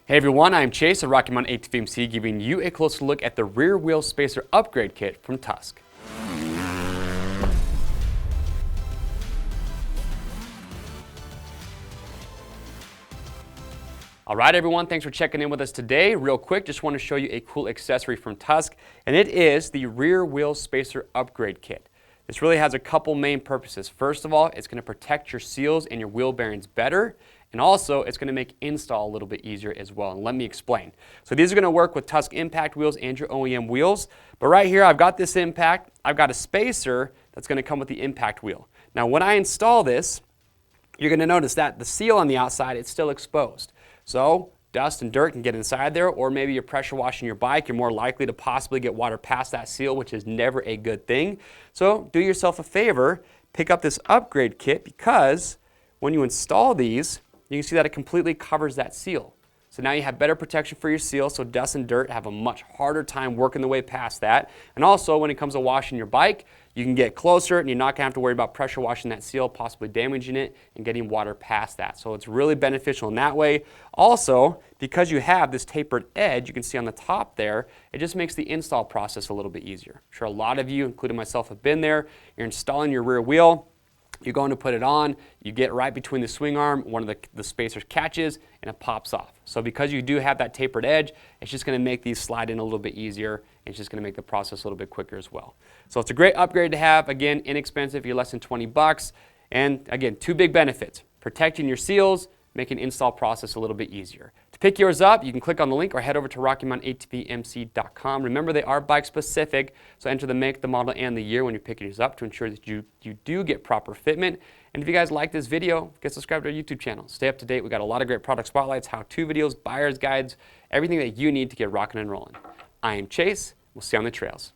Hey everyone, I'm Chase of Rocky Mountain ATV MC, giving you a closer look at the rear wheel spacer upgrade kit from Tusk. All right everyone, thanks for checking in with us today. Real quick, just want to show you a cool accessory from Tusk, and it is the rear wheel spacer upgrade kit. This really has a couple main purposes. First of all, it's going to protect your seals and your wheel bearings better. And also, it's going to make install a little bit easier as well. And let me explain. So these are going to work with Tusk impact wheels and your OEM wheels. But right here, I've got this impact. I've got a spacer that's going to come with the impact wheel. Now, when I install this, you're going to notice that the seal on the outside, it's still exposed. So dust and dirt can get inside there, or maybe you're pressure washing your bike. You're more likely to possibly get water past that seal, which is never a good thing. So do yourself a favor, pick up this upgrade kit, because when you install these, you can see that it completely covers that seal. So now you have better protection for your seal, so dust and dirt have a much harder time working their way past that. And also, when it comes to washing your bike, you can get closer and you're not going to have to worry about pressure washing that seal, possibly damaging it and getting water past that. So it's really beneficial in that way. Also, because you have this tapered edge, you can see on the top there, it just makes the install process a little bit easier. I'm sure a lot of you, including myself, have been there. You're installing your rear wheel. You're going to put it on, you get right between the swing arm, one of the spacers catches, and it pops off. So because you do have that tapered edge, it's just going to make these slide in a little bit easier, and it's just going to make the process a little bit quicker as well. So it's a great upgrade to have. Again, inexpensive, you're less than 20 bucks. And again, two big benefits: protecting your seals, making install process a little bit easier. To pick yours up, you can click on the link or head over to RockyMountainATVMC.com. Remember, they are bike specific, so enter the make, the model, and the year when you're picking yours up to ensure that you do get proper fitment. And if you guys like this video, get subscribed to our YouTube channel. Stay up to date. We got a lot of great product spotlights, how-to videos, buyer's guides, everything that you need to get rocking and rolling. I am Chase. We'll see you on the trails.